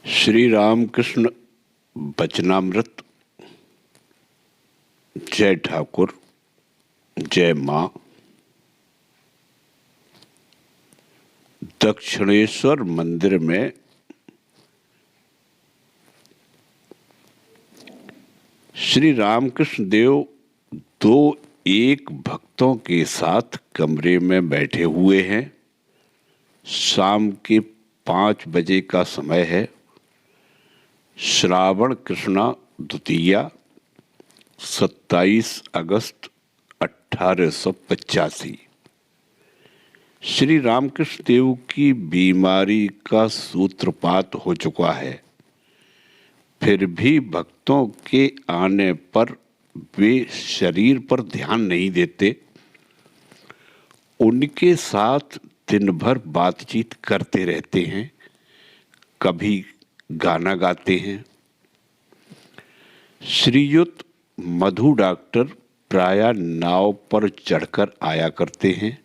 श्री रामकृष्ण वचनामृत। जय ठाकुर, जय मां। दक्षिणेश्वर मंदिर में श्री रामकृष्ण देव दो एक भक्तों के साथ कमरे में बैठे हुए हैं। शाम के 5 बजे का समय है। श्रावण कृष्णा द्वितीया 27 अगस्त 1885। श्री रामकृष्ण देव की बीमारी का सूत्रपात हो चुका है, फिर भी भक्तों के आने पर वे शरीर पर ध्यान नहीं देते। उनके साथ दिन भर बातचीत करते रहते हैं, कभी गाना गाते हैं। श्रीयुत मधु डॉक्टर प्रायः नाव पर चढ़कर आया करते हैं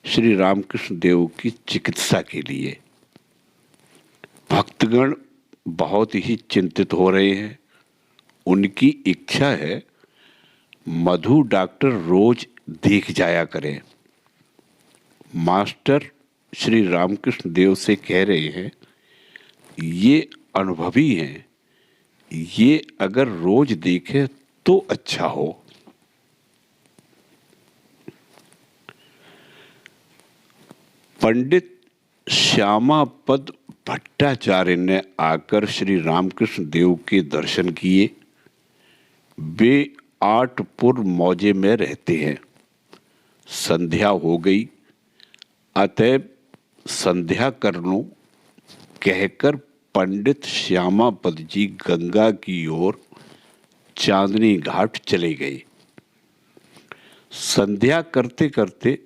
श्री रामकृष्ण देव की चिकित्सा के लिए। भक्तगण बहुत ही चिंतित हो रहे हैं। उनकी इच्छा है मधु डॉक्टर रोज देख जाया करें। मास्टर श्री रामकृष्ण देव से कह रहे हैं, ये अनुभवी हैं, ये अगर रोज देखे तो अच्छा हो। पंडित श्यामापद भट्टाचार्य ने आकर श्री रामकृष्ण देव के दर्शन किए। वे 8 पुर मौजे में रहते हैं। संध्या हो गई, अतएव संध्या कर लूं कहकर पंडित श्यामापद जी गंगा की ओर चांदनी घाट चले गए। संध्या करते करते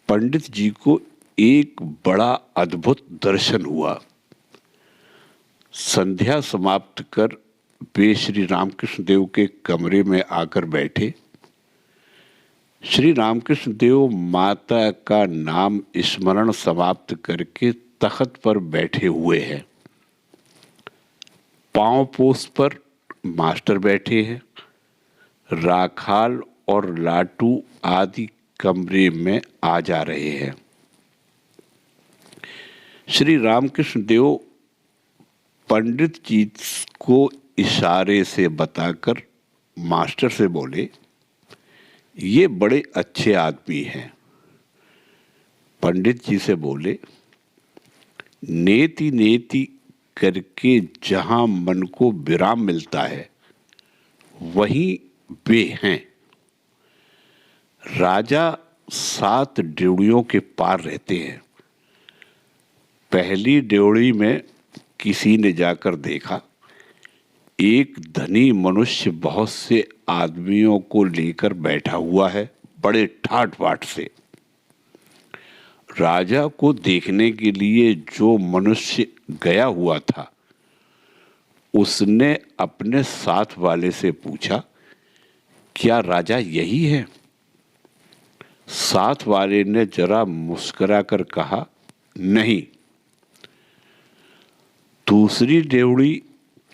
पंडित जी को एक बड़ा अद्भुत दर्शन हुआ। संध्या समाप्त कर वे श्री रामकृष्ण देव के कमरे में आकर बैठे। श्री रामकृष्ण देव माता का नाम स्मरण समाप्त करके तख्त पर बैठे हुए हैं। पांव पोस पर मास्टर बैठे हैं। राखाल और लाटू आदि कमरे में आ जा रहे हैं। श्री रामकृष्ण देव पंडित जी को इशारे से बताकर मास्टर से बोले, ये बड़े अच्छे आदमी हैं। पंडित जी से बोले, नेति नेति करके जहां मन को विराम मिलता है वहीं वे हैं। राजा 7 ड्योढ़ियों के पार रहते हैं। पहली ड्योढ़ी में किसी ने जाकर देखा, एक धनी मनुष्य बहुत से आदमियों को लेकर बैठा हुआ है, बड़े ठाट बाट से। राजा को देखने के लिए जो मनुष्य गया हुआ था, उसने अपने साथ वाले से पूछा, क्या राजा यही है? साथ वाले ने जरा मुस्कुराकर कहा, नहीं। दूसरी ड्योढ़ी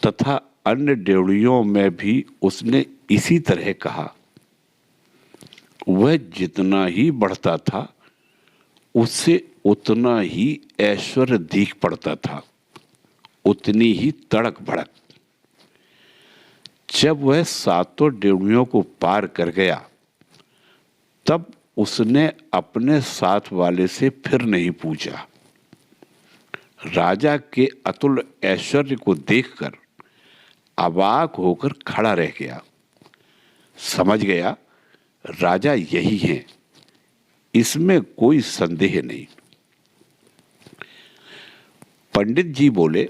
तथा अन्य ड्योढ़ियों में भी उसने इसी तरह कहा। वह जितना ही बढ़ता था, उससे उतना ही ऐश्वर्य दिख पड़ता था, उतनी ही तड़क भड़क। जब वह 7 ड्योढ़ियों को पार कर गया, तब उसने अपने साथ वाले से फिर नहीं पूछा। राजा के अतुल ऐश्वर्य को देखकर अवाक होकर खड़ा रह गया। समझ गया राजा यही हैं, इसमें कोई संदेह नहीं। पंडित जी बोले,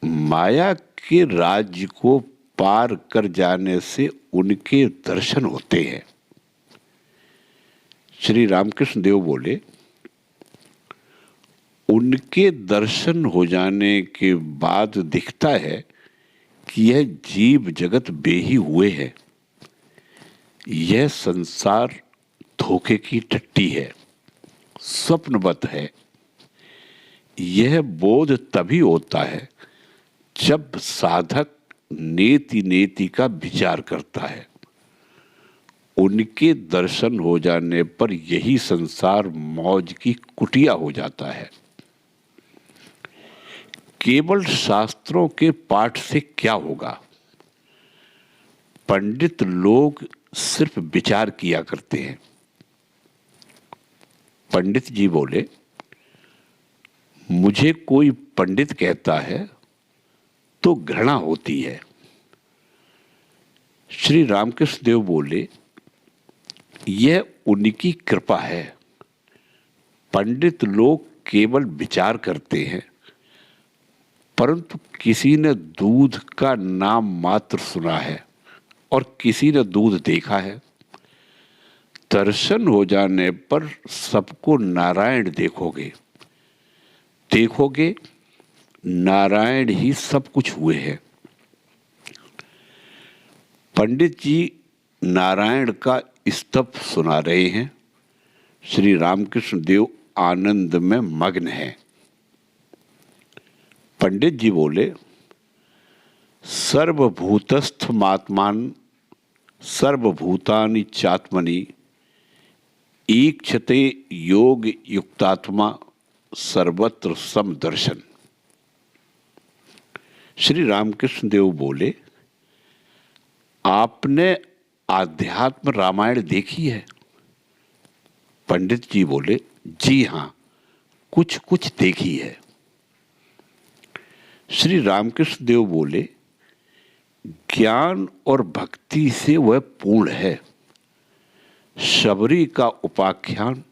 माया के राज्य को पार कर जाने से उनके दर्शन होते हैं। श्री रामकृष्ण देव बोले, उनके दर्शन हो जाने के बाद दिखता है कि यह जीव जगत बेही हुए है। यह संसार धोखे की टट्टी है, स्वप्नवत है। यह बोध तभी होता है जब साधक नेति नेति का विचार करता है। उनके दर्शन हो जाने पर यही संसार मौज की कुटिया हो जाता है। केवल शास्त्रों के पाठ से क्या होगा? पंडित लोग सिर्फ विचार किया करते हैं। पंडित जी बोले, मुझे कोई पंडित कहता है तो घृणा होती है। श्री रामकृष्ण देव बोले, यह उनकी कृपा है। पंडित लोग केवल विचार करते हैं, परंतु किसी ने दूध का नाम मात्र सुना है और किसी ने दूध देखा है। दर्शन हो जाने पर सबको नारायण देखोगे, देखोगे नारायण ही सब कुछ हुए हैं। पंडित जी नारायण का स्तव सुना रहे हैं। श्री रामकृष्ण देव आनंद में मग्न हैं। पंडित जी बोले, सर्वभूतस्थमात्मान सर्वभूतानि चात्मनि ईक्षते योग युक्तात्मा सर्वत्र समदर्शन। श्री रामकृष्ण देव बोले, आपने आध्यात्म रामायण देखी है? पंडित जी बोले, जी हाँ, कुछ कुछ देखी है। श्री रामकृष्ण देव बोले, ज्ञान और भक्ति से वह पूर्ण है। शबरी का उपाख्यान,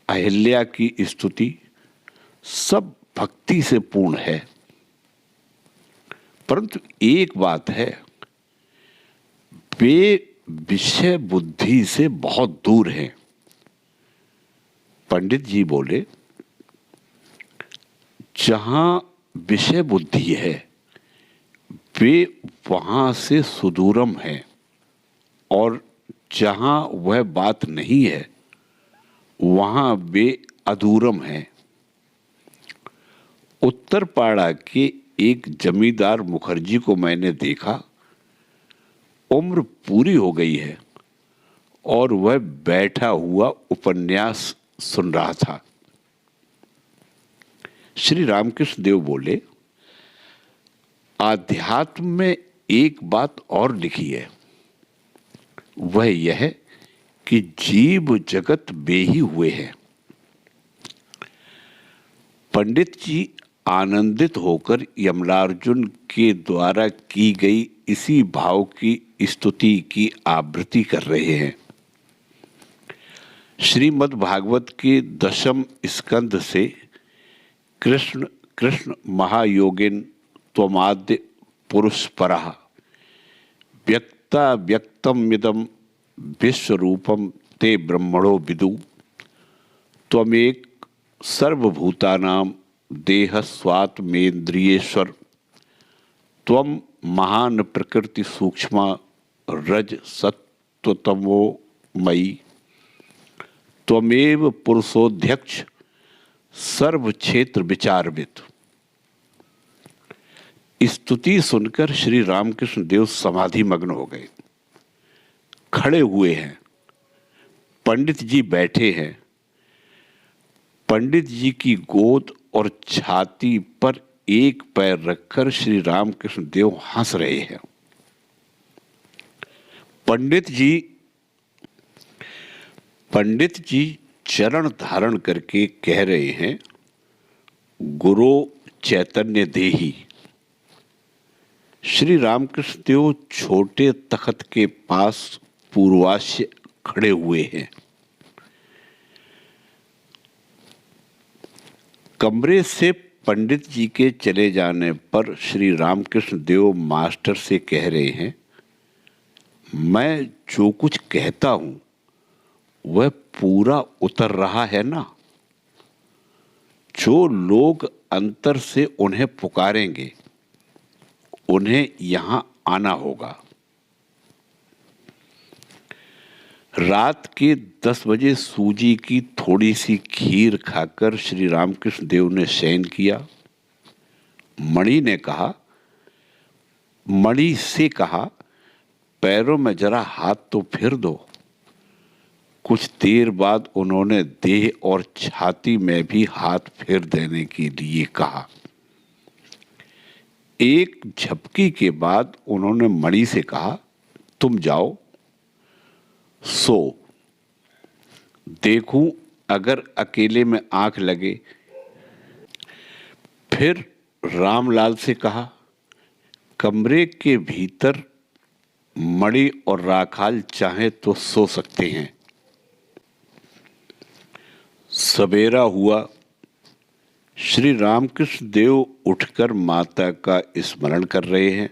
अहिल्या की स्तुति सब भक्ति से पूर्ण है। परंतु एक बात है, वे विषय बुद्धि से बहुत दूर हैं। पंडित जी बोले, जहां विषय बुद्धि है वे वहां से सुदूरम है, और जहां वह बात नहीं है वहां वे अधूरम है। उत्तरपाड़ा के एक जमींदार मुखर्जी को मैंने देखा। उम्र पूरी हो गई है और वह बैठा हुआ उपन्यास सुन रहा था। श्री रामकृष्ण देव बोले, आध्यात्म में एक बात और लिखी है, वह यह कि जीव जगत वे ही हुए हैं। पंडित जी आनंदित होकर यमलार्जुन के द्वारा की गई इसी भाव की स्तुति की आवृत्ति कर रहे हैं। श्रीमद् भागवत के 10वें स्कंद से कृष्ण कृष्ण महायोगिन त्वमाद्य पुरुष परः व्यक्ता व्यक्तमिदं विश्वरूपं ते ब्रह्मणो विदु त्वमेक सर्वभूतानां देह स्वात्मेन्द्रियेश्वर त्वं महान प्रकृति सूक्ष्मा रज सत्वतमो मयि त्वमेव पुरुषोध्यक्ष सर्व क्षेत्र विचारविद। स्तुति सुनकर श्री रामकृष्ण देव समाधि मग्न हो गए। खड़े हुए हैं, पंडित जी बैठे हैं। पंडित जी की गोद और छाती पर एक पैर रखकर श्री रामकृष्ण देव हंस रहे हैं। पंडित जी चरण धारण करके कह रहे हैं, गुरु चैतन्य देही। श्री रामकृष्ण देव छोटे तख्त के पास पूर्वाश्य खड़े हुए हैं। कमरे से पंडित जी के चले जाने पर श्री रामकृष्ण देव मास्टर से कह रहे हैं, मैं जो कुछ कहता हूं वह पूरा उतर रहा है ना? जो लोग अंतर से उन्हें पुकारेंगे उन्हें यहां आना होगा। रात के 10 बजे सूजी की थोड़ी सी खीर खाकर श्री रामकृष्ण देव ने शयन किया। मणि से कहा, पैरों में जरा हाथ तो फेर दो। कुछ देर बाद उन्होंने देह और छाती में भी हाथ फेर देने के लिए कहा। एक झपकी के बाद उन्होंने मणि से कहा, तुम जाओ सो, देखूं अगर अकेले में आंख लगे। फिर रामलाल से कहा, कमरे के भीतर मणि और राखाल चाहे तो सो सकते हैं। सवेरा हुआ। श्री रामकृष्ण देव उठकर माता का स्मरण कर रहे हैं।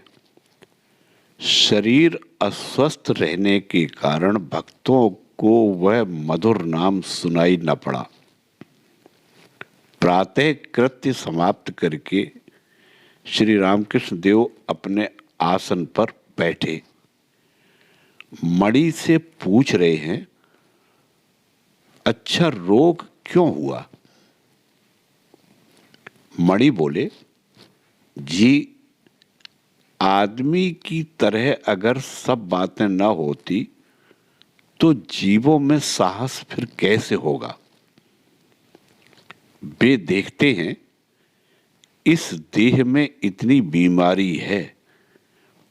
शरीर अस्वस्थ रहने के कारण भक्तों को वह मधुर नाम सुनाई न पड़ा। प्रातः कृत्य समाप्त करके श्री रामकृष्ण देव अपने आसन पर बैठे। मणि से पूछ रहे हैं, अच्छा रोग क्यों हुआ? मणि बोले, जी आदमी की तरह अगर सब बातें न होती तो जीवों में साहस फिर कैसे होगा? वे देखते हैं इस देह में इतनी बीमारी है,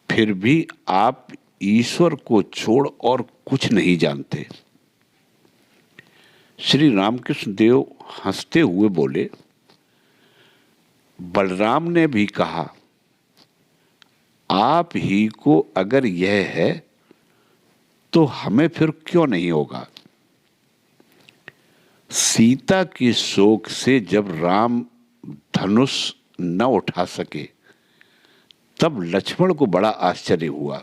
फिर भी आप ईश्वर को छोड़ और कुछ नहीं जानते। श्री रामकृष्ण देव हंसते हुए बोले, बलराम ने भी कहा, आप ही को अगर यह है तो हमें फिर क्यों नहीं होगा? सीता के शोक से जब राम धनुष न उठा सके तब लक्ष्मण को बड़ा आश्चर्य हुआ,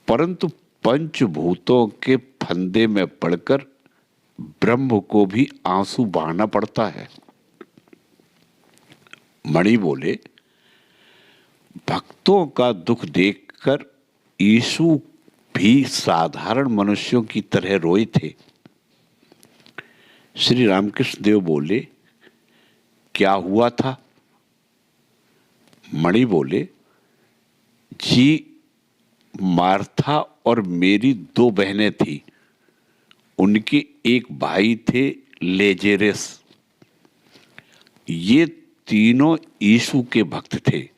परंतु पंचभूतों के फंदे में पड़कर ब्रह्म को भी आंसू बहाना पड़ता है। मणि बोले, भक्तों का दुख देखकर यीशु भी साधारण मनुष्यों की तरह रोए थे। श्री रामकृष्ण देव बोले, क्या हुआ था? मणि बोले, जी मार्था और मेरी 2 बहनें थी, उनके एक भाई थे लेजेरस। ये तीनों यीशु के भक्त थे।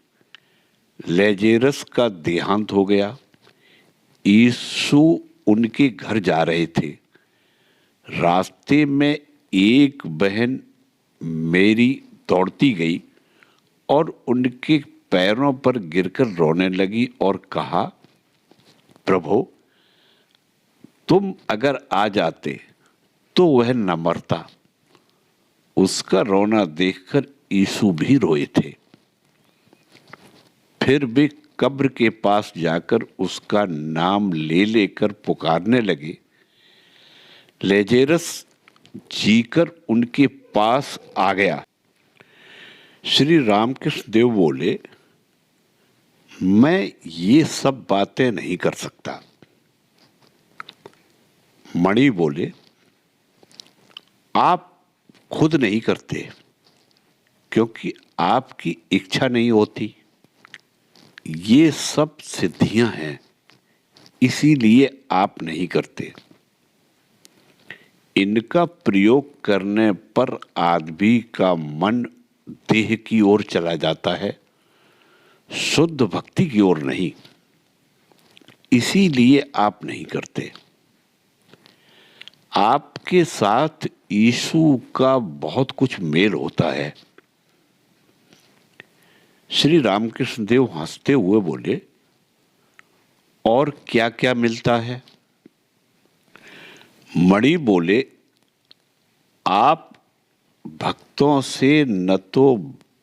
लेजेरस का देहांत हो गया। यीशु उनके घर जा रहे थे। रास्ते में एक बहन मेरी दौड़ती गई और उनके पैरों पर गिरकर रोने लगी और कहा, प्रभु तुम अगर आ जाते तो वह न मरता। उसका रोना देखकर यीशु भी रोए थे। फिर वे कब्र के पास जाकर उसका नाम ले लेकर पुकारने लगे। लेजेरस जीकर उनके पास आ गया। श्री रामकृष्ण देव बोले, मैं ये सब बातें नहीं कर सकता। मणि बोले, आप खुद नहीं करते क्योंकि आपकी इच्छा नहीं होती। ये सब सिद्धियां हैं, इसीलिए आप नहीं करते। इनका प्रयोग करने पर आदमी का मन देह की ओर चला जाता है, शुद्ध भक्ति की ओर नहीं। इसीलिए आप नहीं करते। आपके साथ यीशु का बहुत कुछ मेल होता है। श्री रामकृष्ण देव हंसते हुए बोले, और क्या क्या मिलता है? मणि बोले, आप भक्तों से न तो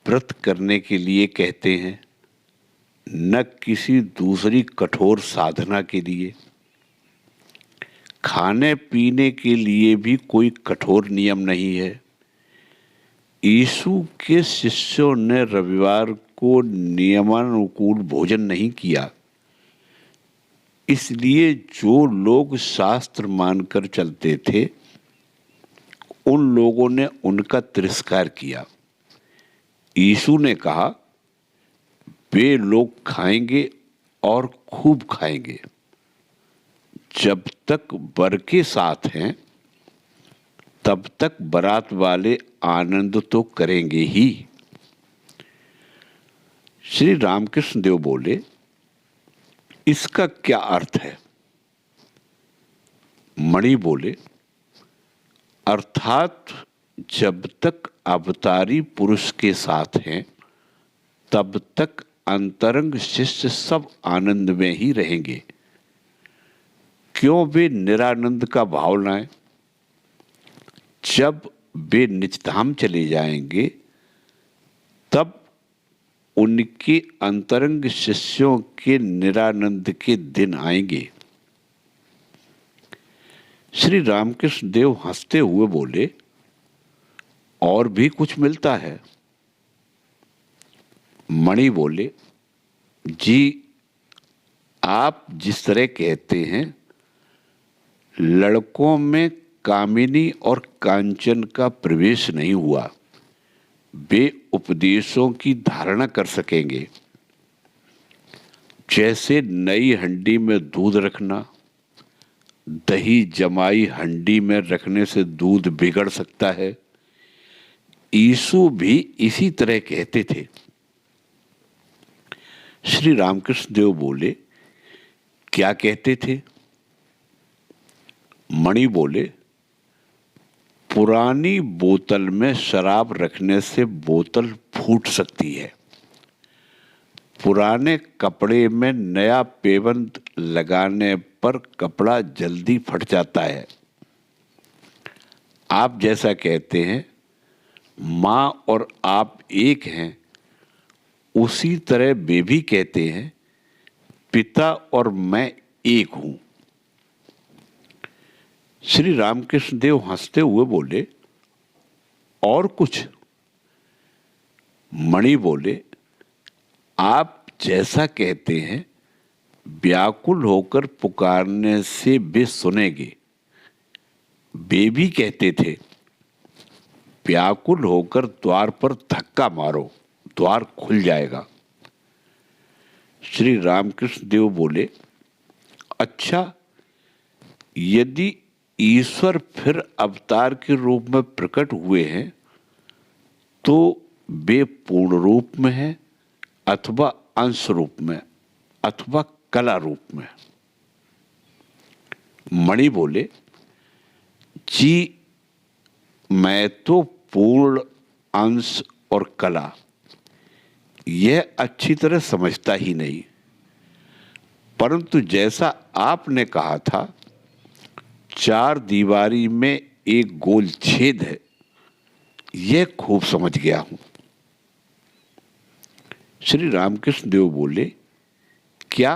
व्रत करने के लिए कहते हैं, न किसी दूसरी कठोर साधना के लिए। खाने पीने के लिए भी कोई कठोर नियम नहीं है। यीशु के शिष्यों ने रविवार को नियमानुकूल भोजन नहीं किया। इसलिए जो लोग शास्त्र मानकर चलते थे उन लोगों ने उनका तिरस्कार किया। यीशु ने कहा, वे लोग खाएंगे और खूब खाएंगे। जब तक वर के साथ हैं तब तक बारात वाले आनंद तो करेंगे ही। श्री रामकृष्ण देव बोले, इसका क्या अर्थ है? मणि बोले, अर्थात जब तक अवतारी पुरुष के साथ हैं तब तक अंतरंग शिष्य सब आनंद में ही रहेंगे। क्यों वे निरानंद का भाव लाएं? जब वे निजधाम चले जाएंगे तब उनके अंतरंग शिष्यों के निरानंद के दिन आएंगे। श्री रामकृष्ण देव हंसते हुए बोले, और भी कुछ मिलता है? मणि बोले, जी, आप जिस तरह कहते हैं लड़कों में कामिनी और कांचन का प्रवेश नहीं हुआ, वे उपदेशों की धारणा कर सकेंगे। जैसे नई हंडी में दूध रखना, दही जमाई हंडी में रखने से दूध बिगड़ सकता है, यीशु भी इसी तरह कहते थे। श्री रामकृष्ण देव बोले, क्या कहते थे? मणि बोले, पुरानी बोतल में शराब रखने से बोतल फूट सकती है। पुराने कपड़े में नया पेबंद लगाने पर कपड़ा जल्दी फट जाता है। आप जैसा कहते हैं माँ और आप एक हैं, उसी तरह वे भी कहते हैं पिता और मैं एक हूं। श्री रामकृष्ण देव हंसते हुए बोले, और कुछ? मणि बोले, आप जैसा कहते हैं व्याकुल होकर पुकारने से वे सुनेंगे, वे भी कहते थे व्याकुल होकर द्वार पर धक्का मारो, द्वार खुल जाएगा। श्री रामकृष्ण देव बोले, अच्छा, यदि ईश्वर फिर अवतार के रूप में प्रकट हुए हैं तो वे पूर्ण रूप में हैं अथवा अंश रूप में अथवा कला रूप में? मणि बोले, जी, मैं तो पूर्ण, अंश और कला यह अच्छी तरह समझता ही नहीं, परंतु जैसा आपने कहा था चार दीवारी में एक गोल छेद है, यह खूब समझ गया हूं। श्री रामकृष्ण देव बोले, क्या?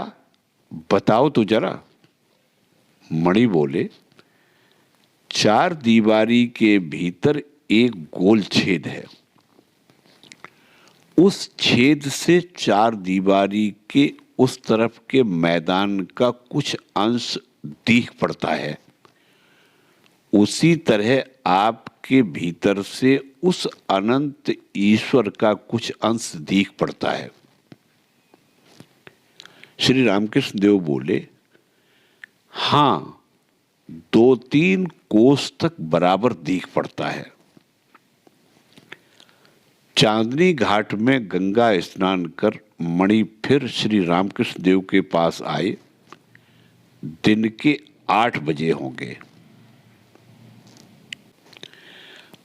बताओ तो जरा। मणि बोले, चार दीवारी के भीतर एक गोल छेद है, उस छेद से चार दीवारी के उस तरफ के मैदान का कुछ अंश दिख पड़ता है। उसी तरह आपके भीतर से उस अनंत ईश्वर का कुछ अंश दिख पड़ता है। श्री रामकृष्ण देव बोले, हां, 2-3 कोस तक बराबर दिख पड़ता है। चांदनी घाट में गंगा स्नान कर मणि फिर श्री रामकृष्ण देव के पास आए। दिन के 8 बजे होंगे।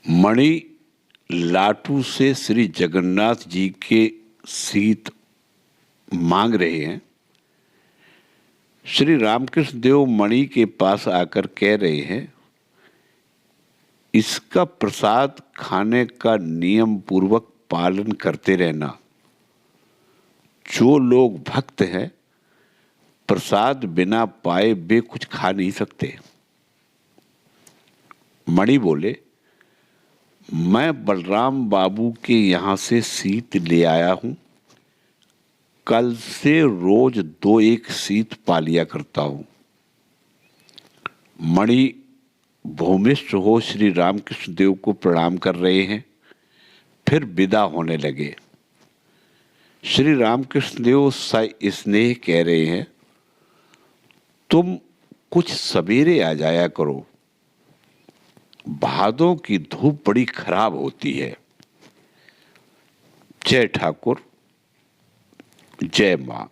मणि लाटू से श्री जगन्नाथ जी के सीत मांग रहे हैं। श्री रामकृष्ण देव मणि के पास आकर कह रहे हैं, इसका प्रसाद खाने का नियम पूर्वक पालन करते रहना। जो लोग भक्त हैं प्रसाद बिना पाए वे कुछ खा नहीं सकते। मणि बोले, मैं बलराम बाबू के यहाँ से सीत ले आया हूँ, कल से रोज 2-1 सीत पा लिया करता हूं। मणि भूमिष्ठ हो श्री रामकृष्ण देव को प्रणाम कर रहे हैं, फिर विदा होने लगे। श्री रामकृष्ण देव स्नेह कह रहे हैं, तुम कुछ सवेरे आ जाया करो, भादों की धूप बड़ी खराब होती है। जय ठाकुर, जय मां।